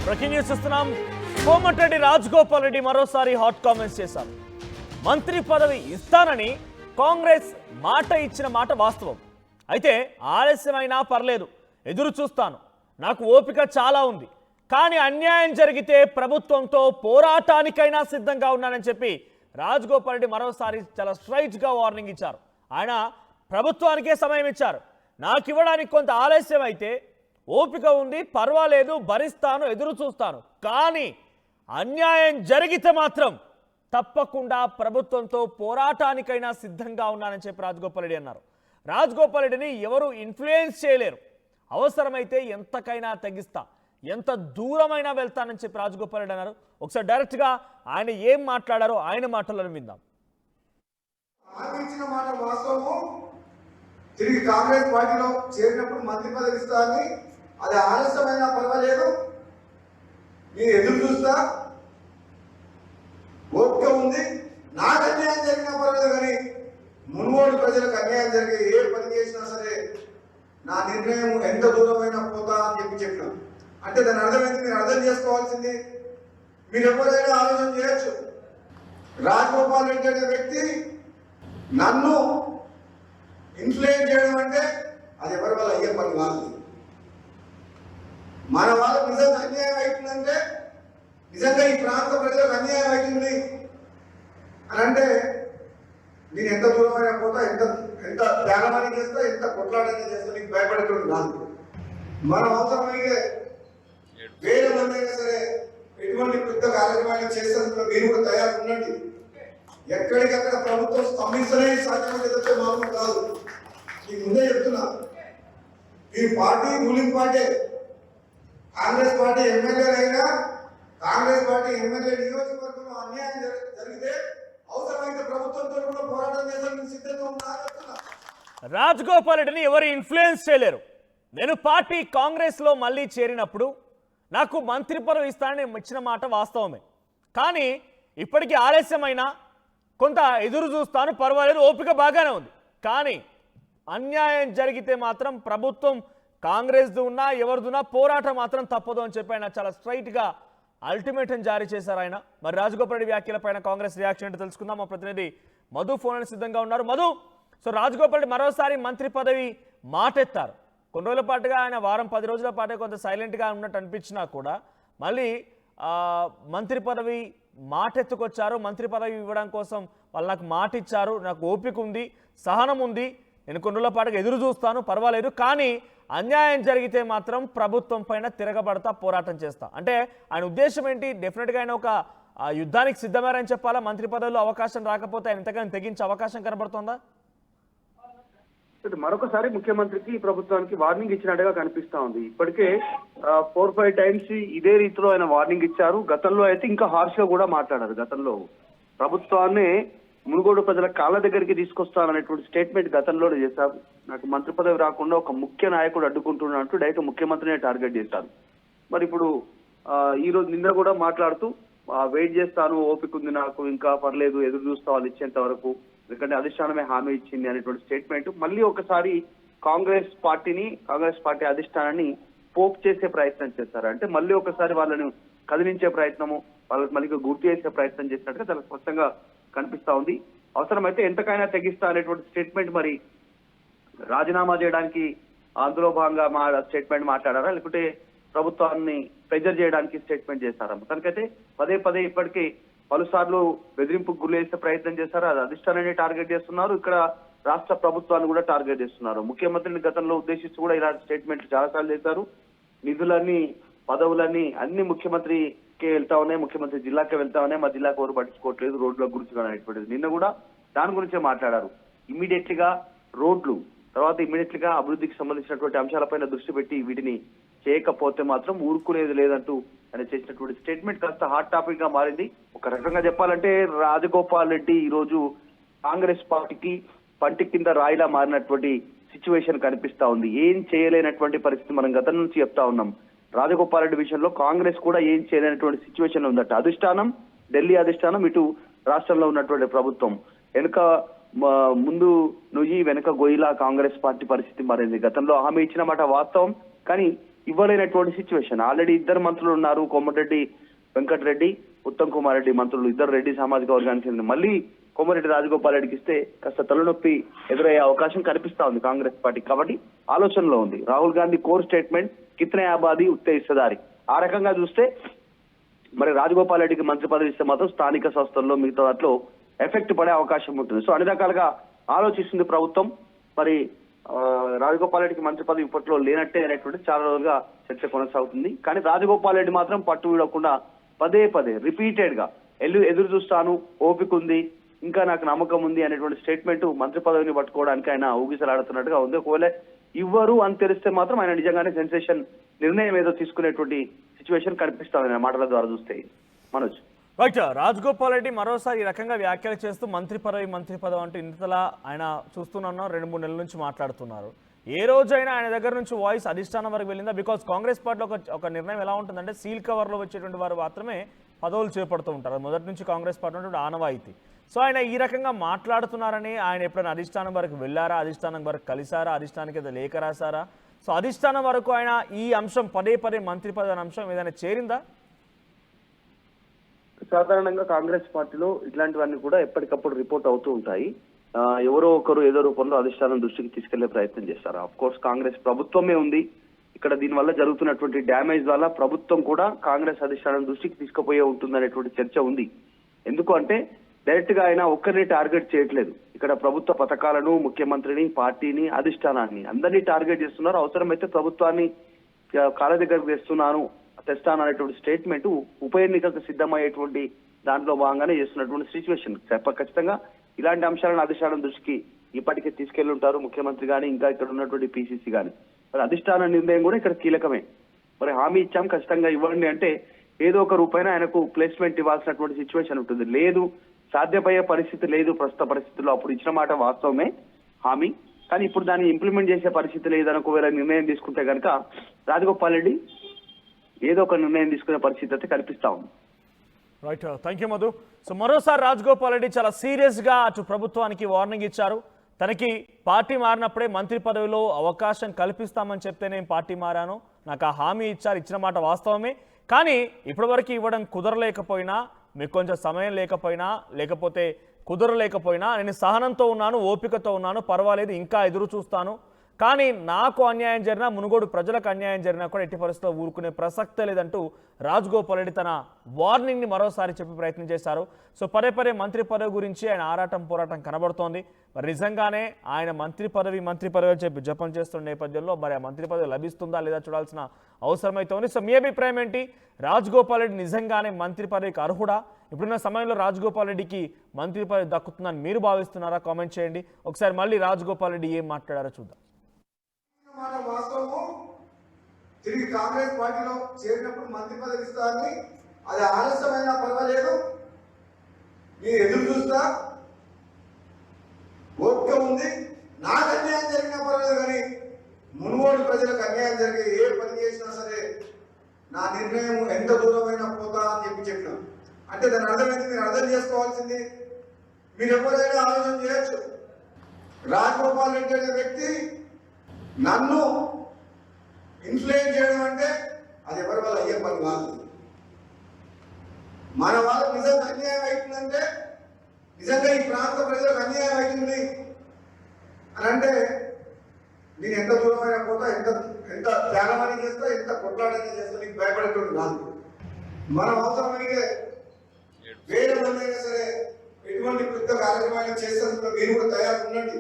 Breaking news చూస్తున్నాం. కోమటిరెడ్డి రాజగోపాల్ రెడ్డి మరోసారి hot comments చేశారు. మంత్రి పదవి ఇస్తానని కాంగ్రెస్ మాట ఇచ్చిన మాట వాస్తవం. అయితే ఆలస్యమైనా పర్లేదు, ఎదురు చూస్తాను. నాకు ఓపిక చాలా ఉంది. కానీ అన్యాయం జరిగితే ప్రభుత్వంతో పోరాటానికైనా సిద్ధంగా ఉన్నానని చెప్పి రాజగోపాల్ రెడ్డి మరోసారి చాలా స్ట్రైట్గా వార్నింగ్ ఇచ్చారు. ఆయన ప్రభుత్వానికే సమయం ఇచ్చారు. నాకు ఇవ్వడానికి కొంత ఆలస్యం అయితే ఓపిక ఉంది, పర్వాలేదు, భరిస్తాను, ఎదురు చూస్తాను. కానీ అన్యాయం జరిగితే మాత్రం తప్పకుండా ప్రభుత్వంతో పోరాటానికైనా సిద్ధంగా ఉన్నానని చెప్పి రాజగోపాల్ రెడ్డి అన్నారు. రాజగోపాల్ రెడ్డిని ఎవరు ఇన్ఫ్లుయెన్స్ చేయలేరు. అవసరమైతే ఎంతకైనా తగ్గిస్తా, ఎంత దూరమైనా వెళ్తానని చెప్పి రాజగోపాల్ రెడ్డి అన్నారు. ఒకసారి డైరెక్ట్గా ఆయన ఏం మాట్లాడారో ఆయన మాటలను విందాం. మాట వాస్తవము. తిరిగి కాంగ్రెస్ పార్టీలో చేరినప్పుడు మంత్రి పదవి ఇస్తానని, అది ఆలస్యమైనా పర్వాలేదు, నేను ఎదురు చూస్తా, ఓపిక ఉంది, నాకు అన్యాయం జరిగినా పర్వాలేదు, కానీ మున్గోడు ప్రజలకు అన్యాయం జరిగే ఏ పని చేసినా సరే నా నిర్ణయం ఎంత దూరమైనా పోతా అని చెప్పిన. అంటే దాని అర్థమైంది, మీరు అర్థం చేసుకోవాల్సింది, మీరు ఎవరైనా ఆలోచన చేయొచ్చు. రాజగోపాల్ రెడ్డి అనే వ్యక్తి నన్ను ఇన్ఫ్లుయెన్స్ చేయడం అంటే అది ఎవరి వల్ల అయ్యే పని కాదు. మన వాళ్ళకి నిజంగా అన్యాయం అవుతుందంటే, నిజంగా ఈ ప్రాంత ప్రజలకు అన్యాయం అవుతుంది అని అంటే నేను ఎంత దూరమైనా పోతా, ఎంత ఎంత త్యాగమైనా చేస్తా, ఎంత కొట్లాడైనా చేస్తా, నీకు భయపడేటువంటి కాదు. మనం అవసరమైతే వేరే మంది అయినా సరే ఎటువంటి పెద్ద కార్యక్రమాలు చేసేందుకు మీరు కూడా తయారు ఉండండి. ఎక్కడికక్కడ ప్రభుత్వం స్తంభించలే సాధ్యమైతే మామూలు కాదు. నీకు ముందే చెప్తున్నా, ఈ party ruling party, Congress party MLA అయినా, కాంగ్రెస్ పార్టీ ఎమ్మెల్యే నియోజకవర్గంలో అన్యాయం జరిగితే అవసరమైతే ప్రభుత్వంతో కూడా పోరాటం చేసేందుకు సిద్ధంగా ఉన్నా చెప్తున్నా. రాజగోపాల్ రెడ్డిని ఎవరు ఇన్ఫ్లుయెన్స్ చేయలేరు. నేను పార్టీ కాంగ్రెస్లో మళ్ళీ చేరినప్పుడు నాకు మంత్రి పదవి ఇస్తానని ఇచ్చిన మాట వాస్తవమే. కానీ ఇప్పటికీ ఆలస్యమైనా కొంత ఎదురు చూస్తాను, పర్వాలేదు, ఓపిక బాగానే ఉంది. కానీ అన్యాయం జరిగితే మాత్రం ప్రభుత్వం కాంగ్రెస్ది ఉన్నా ఎవరిదున్నా పోరాటం మాత్రం తప్పదు అని చెప్పి ఆయన చాలా స్ట్రైట్గా అల్టిమేటం జారీ చేశారు ఆయన. మరి రాజగోపాల్ రెడ్డి వ్యాఖ్యలపైన కాంగ్రెస్ రియాక్షన్ ఏంటో తెలుసుకుందాం. మా ప్రతినిధి మధు ఫోన్ సిద్ధంగా ఉన్నారు. మధు, సో రాజగోపాల్ రెడ్డి మరోసారి మంత్రి పదవి మాటెత్తారు. కొన్ని రోజుల పాటుగా ఆయన వారం 10 రోజుల పాటు కొంత సైలెంట్గా ఉన్నట్టు అనిపించినా కూడా మళ్ళీ మంత్రి పదవి మాటెత్తుకొచ్చారు. మంత్రి పదవి ఇవ్వడం కోసం వాళ్ళు నాకు మాట ఇచ్చారు, నాకు ఓపిక ఉంది, సహనం ఉంది, నేను కొన్ని రోజుల పాటుగా ఎదురు చూస్తాను, పర్వాలేదు, కానీ అన్యాయం జరిగితే మాత్రం ప్రభుత్వం పైన తిరగబడతా, పోరాటం చేస్తా. అంటే ఆయన ఉద్దేశం ఏంటి? డెఫినెట్గా ఆయన ఒక యుద్ధానికి సిద్ధమేరని చెప్పాలా? మంత్రి పదవిలో అవకాశం రాకపోతే ఆయన ఇంతకన్నా తెగించే అవకాశం కనబడుతుందా? మరొకసారి ముఖ్యమంత్రికి ప్రభుత్వానికి వార్నింగ్ ఇచ్చినట్టుగా కనిపిస్తా ఉంది. ఇప్పటికే 4-5 టైమ్స్ ఇదే రీతిలో ఆయన వార్నింగ్ ఇచ్చారు. గతంలో అయితే ఇంకా హార్ష్ గా కూడా మాట్లాడారు. గతంలో ప్రభుత్వాన్ని మునుగోడు ప్రజల కాళ్ళ దగ్గరికి తీసుకొస్తాననేటువంటి స్టేట్మెంట్ గతంలో చేశారు. నాకు మంత్రి పదవి రాకుండా ఒక ముఖ్య నాయకుడు అడ్డుకుంటున్నట్టు డైరెక్ట్ ముఖ్యమంత్రినే టార్గెట్ చేశారు. మరి ఇప్పుడు ఈ రోజు నిన్న కూడా మాట్లాడుతూ వెయిట్ చేస్తాను, ఓపిక ఉంది, నాకు ఇంకా పర్లేదు, ఎదురు చూస్తా వాళ్ళు ఇచ్చేంత వరకు, ఎందుకంటే అధిష్టానమే హామీ ఇచ్చింది అనేటువంటి స్టేట్మెంట్ మళ్ళీ ఒకసారి కాంగ్రెస్ పార్టీ అధిష్టానాన్ని పోక్ చేసే ప్రయత్నం చేశారు. అంటే మళ్ళీ ఒకసారి వాళ్ళని కదిలించే ప్రయత్నము, వాళ్ళకి మళ్ళీ గుర్తు చేసే ప్రయత్నం చేసినట్టుగా చాలా స్పష్టంగా కనిపిస్తా ఉంది. అవసరమైతే ఎంతకైనా తెగిస్తా అనేటువంటి స్టేట్మెంట్ మరి రాజీనామా చేయడానికి అందులో భాగంగా మా స్టేట్మెంట్ మాట్లాడారా, లేకుంటే ప్రభుత్వాన్ని ప్రెజర్ చేయడానికి స్టేట్మెంట్ చేస్తారా? మొత్తానికైతే పదే ఇప్పటికీ పలుసార్లు బెదిరింపుకు గురి చేసే ప్రయత్నం చేశారు. అది అధిష్టానాన్ని టార్గెట్ చేస్తున్నారు, ఇక్కడ రాష్ట్ర ప్రభుత్వాన్ని కూడా టార్గెట్ చేస్తున్నారు. ముఖ్యమంత్రిని గతంలో ఉద్దేశిస్తూ కూడా ఇలాంటి స్టేట్మెంట్లు చాలాసార్లు చేశారు. నిధులన్నీ, పదవులన్నీ అన్ని ముఖ్యమంత్రికి వెళ్తా ఉన్నాయి, ముఖ్యమంత్రి జిల్లాకే వెళ్తా ఉన్నాయి, మా జిల్లాకు ఎవరు పట్టించుకోవట్లేదు, రోడ్ల గురించి అనేటువంటిది నిన్న కూడా దాని గురించే మాట్లాడారు. ఇమ్మీడియట్లీగా రోడ్లు, తర్వాత ఇమ్మీడియట్లీగా అభివృద్ధికి సంబంధించినటువంటి అంశాలపైన దృష్టి పెట్టి వీటిని చేయకపోతే మాత్రం ఊరుకునేది లేదంటూ ఆయన చేసినటువంటి స్టేట్మెంట్ కాస్త హాట్ టాపిక్ గా మారింది. ఒక రకంగా చెప్పాలంటే రాజగోపాల్ రెడ్డి ఈ రోజు కాంగ్రెస్ పార్టీకి పంటి కింద రాయిలా మారినటువంటి సిచ్యువేషన్ కనిపిస్తా ఉంది. ఏం చేయలేనటువంటి పరిస్థితి మనం గతం నుంచి చెప్తా ఉన్నాం. రాజగోపాల్ రెడ్డి విషయంలో కాంగ్రెస్ కూడా ఏం చేయలేనటువంటి సిచ్యువేషన్ ఉందట. అధిష్టానం, ఢిల్లీ అధిష్టానం, ఇటు రాష్ట్రంలో ఉన్నటువంటి ప్రభుత్వం వెనుక ముందు నుయ్యి వెనుక గొయ్యిలా కాంగ్రెస్ పార్టీ పరిస్థితి మారింది. గతంలో హామీ ఇచ్చిన మాట వాస్తవం, కానీ ఇవ్వలేనటువంటి సిచ్యువేషన్. ఆల్రెడీ ఇద్దరు మంత్రులు ఉన్నారు, కోమటిరెడ్డి వెంకటరెడ్డి, ఉత్తమ్ కుమార్ రెడ్డి మంత్రులు, ఇద్దరు రెడ్డి సామాజిక వర్గానికి చెందిన. మళ్ళీ కోమటిరెడ్డి రాజగోపాల్ రెడ్డికి ఇస్తే కాస్త తలనొప్పి ఎదురయ్యే అవకాశం కనిపిస్తా ఉంది కాంగ్రెస్ పార్టీ. కాబట్టి ఆలోచనలో ఉంది. రాహుల్ గాంధీ కోర్ స్టేట్మెంట్ కిత్నే ఆబాదీ ఉత్తే ఇస్తదారి. ఆ రకంగా చూస్తే మరి రాజగోపాల్ రెడ్డికి మంత్రి పదవి ఇస్తే మాత్రం స్థానిక సంస్థల్లో మిగతా వాటిలో ఎఫెక్ట్ పడే అవకాశం ఉంటుంది. సో అన్ని రకాలుగా ఆలోచిస్తుంది ప్రభుత్వం. మరి రాజగోపాల్ రెడ్డికి మంత్రి పదవి ఇప్పట్లో లేనట్టే అనేటువంటి చాలా రోజులుగా చర్చ కొనసాగుతుంది. కానీ రాజగోపాల్ రెడ్డి మాత్రం పట్టు వీడకుండా పదే రిపీటెడ్ గా ఎదురు చూస్తాను, ఓపిక ఉంది, ఇంకా నాకు నమ్మకం ఉంది అనేటువంటి స్టేట్మెంట్ మంత్రి పదవిని పట్టుకోవడానికి ఆయన ఊగిసలాడుతున్నట్టుగా ఉంది. ఒకవేళ ఇవ్వరు అని తెలిస్తే మాత్రం ఆయన నిజంగానే సెన్సేషన్ నిర్ణయం ఏదో తీసుకునేటువంటి సిచ్యువేషన్ కనిపిస్తాం ఆయన మాటల ద్వారా చూస్తే. మనోజ్ రైట్. రాజగోపాల్ రెడ్డి మరోసారి ఈ రకంగా వ్యాఖ్యలు చేస్తూ మంత్రి పదవి అంటూ ఇంతలా ఆయన చూస్తున్నాం 2-3 నెలల నుంచి మాట్లాడుతున్నారు. ఏ రోజైనా ఆయన దగ్గర నుంచి వాయిస్ అధిష్టానం వరకు వెళ్ళిందా? బికాజ్ కాంగ్రెస్ పార్టీలో ఒక నిర్ణయం ఎలా ఉంటుందంటే సీల్ కవర్లో వచ్చేటువంటి వారు మాత్రమే పదవులు చేపడుతూ ఉంటారు. మొదటి నుంచి కాంగ్రెస్ పార్టీ ఉన్నటువంటి ఆనవాయితీ. సో ఆయన ఈ రకంగా మాట్లాడుతున్నారని ఆయన ఎప్పుడైనా అధిష్టానం వరకు వెళ్ళారా? అధిష్టానం వరకు కలిసారా? అధిష్టానానికి ఏదో లేఖ రాశారా? సో అధిష్టానం వరకు ఆయన ఈ అంశం పదే మంత్రి పదవి అంశం ఏదైనా చేరిందా? సాధారణంగా కాంగ్రెస్ పార్టీలో ఇట్లాంటివన్నీ కూడా ఎప్పటికప్పుడు రిపోర్ట్ అవుతూ ఉంటాయి. ఎవరో ఒకరు ఏదో రూపంలో అధిష్టానం దృష్టికి తీసుకెళ్లే ప్రయత్నం చేస్తారు. ఆఫ్ కోర్స్ కాంగ్రెస్ ప్రభుత్వమే ఉంది ఇక్కడ. దీనివల్ల జరుగుతున్నటువంటి డ్యామేజ్ వల్ల ప్రభుత్వం కూడా కాంగ్రెస్ అధిష్టానం దృష్టికి తీసుకుపోయే ఉంటుంది అనేటువంటి చర్చ ఉంది. ఎందుకు అంటే డైరెక్ట్ గా ఆయన ఒక్కరిని టార్గెట్ చేయట్లేదు. ఇక్కడ ప్రభుత్వ పథకాలను, ముఖ్యమంత్రిని, పార్టీని, అధిష్టానాన్ని అందరినీ టార్గెట్ చేస్తున్నారు. అవసరమైతే ప్రభుత్వాన్ని కాళ్ళ దగ్గరకు తెస్తాను అనేటువంటి స్టేట్మెంట్ ఉప ఎన్నికలకు సిద్ధమయ్యేటువంటి దాంట్లో భాగంగానే చేస్తున్నటువంటి సిచ్యువేషన్. ఖచ్చితంగా ఇలాంటి అంశాలను అధిష్టానం దృష్టికి ఇప్పటికే తీసుకెళ్లుంటారు ముఖ్యమంత్రి గాని, ఇంకా ఇక్కడ ఉన్నటువంటి పిసిసి గాని. మరి అధిష్టాన నిర్ణయం కూడా ఇక్కడ కీలకమే. మరి హామీ ఇచ్చాం ఖచ్చితంగా ఇవ్వండి అంటే ఏదో ఒక రూపాయన ఆయనకు ప్లేస్మెంట్ ఇవ్వాల్సినటువంటి సిచ్యువేషన్ ఉంటుంది. లేదు, సాధ్యపయ్యే పరిస్థితి లేదు ప్రస్తుత పరిస్థితుల్లో. అప్పుడు ఇచ్చిన మాట వాస్తవమే హామీ, కానీ ఇప్పుడు దాన్ని ఇంప్లిమెంట్ చేసే పరిస్థితి లేదని ఒకవేళ నిర్ణయం తీసుకుంటే కనుక రాజగోపాల్ రెడ్డి ఏదో ఒక నిర్ణయం తీసుకునే పరిస్థితి అయితే కనిపిస్తా ఉంది. Right, thank you Madhu. So మరోసారి రాజగోపాల్ రెడ్డి చాలా సీరియస్గా అటు ప్రభుత్వానికి వార్నింగ్ ఇచ్చారు. తనకి పార్టీ మారినప్పుడే మంత్రి పదవిలో అవకాశం కల్పిస్తామని చెప్తే నేను పార్టీ మారాను, నాకు ఆ హామీ ఇచ్చారు, ఇచ్చిన మాట వాస్తవమే, కానీ ఇప్పటివరకు ఇవ్వడం కుదరలేకపోయినా, మీకు కొంచెం సమయం లేకపోతే కుదరలేకపోయినా నేను సహనంతో ఉన్నాను, ఓపికతో ఉన్నాను, పర్వాలేదు, ఇంకా ఎదురు చూస్తాను, కానీ నాకు అన్యాయం జరిగినా, మునుగోడు ప్రజలకు అన్యాయం జరిగినా కూడా ఎట్టి పరిస్థితిలో ఊరుకునే ప్రసక్తే లేదంటూ రాజగోపాల్ రెడ్డి తన వార్నింగ్ని మరోసారి చెప్పి ప్రయత్నం చేశారు. సో పదే మంత్రి పదవి గురించి ఆయన పోరాటం కనబడుతోంది. మరి నిజంగానే ఆయన మంత్రి పదవి అని చెప్పి జపం చేస్తున్న నేపథ్యంలో మరి ఆ మంత్రి పదవి లభిస్తుందా లేదా చూడాల్సిన అవసరమైతే ఉంది. సో మీ అభిప్రాయం ఏంటి? రాజగోపాల్ రెడ్డి నిజంగానే మంత్రి పదవికి అర్హుడా? ఇప్పుడున్న సమయంలో రాజగోపాల్ రెడ్డికి మంత్రి పదవి దక్కుతుందని మీరు భావిస్తున్నారా? కామెంట్ చేయండి. ఒకసారి మళ్ళీ రాజగోపాల్ రెడ్డి ఏం మాట్లాడారో చూద్దాం. మాట వాస్తవము. తిరిగి కాంగ్రెస్ పార్టీలో చేరినప్పుడు మంత్రి పదవి ఇస్తారని, అది ఆలస్యమైనా పర్వాలేదు, మీరు ఎదురు చూస్తా, ఓపిక ఉంది, నాకు అన్యాయం జరిగినా పర్వాలేదు, కానీ మునుగోడు ప్రజలకు అన్యాయం జరిగే ఏ పని చేసినా సరే నా నిర్ణయం ఎంత దూరమైనా పోతా అని చెప్పినాం. అంటే దాని అర్థమైంది, మీరు అర్థం చేసుకోవాల్సింది, మీరు ఎవరైనా ఆలోచన చేయొచ్చు. రాజగోపాల్ రెడ్డి అనే వ్యక్తి నన్ను ఇన్ఫ్లుయెన్స్ చేయడం అంటే అది ఎవరి వల్ల అయ్యే పని కాదు. మన వాళ్ళకి నిజంగా అన్యాయం అవుతుందంటే, నిజంగా ఈ ప్రాంత ప్రజలకు అన్యాయం అవుతుంది అని అంటే నేను ఎంత దూరమైనా పోతా, ఎంత త్యాగమని చేస్తా, ఎంత కొట్లాడని చేస్తా, నీకు భయపడేటువంటి కాదు. మనం అవసరమైతే వేరే మంది అయినా సరే ఎటువంటి పెద్ద కార్యక్రమాలు చేసేందుకు మీరు కూడా తయారు ఉండండి.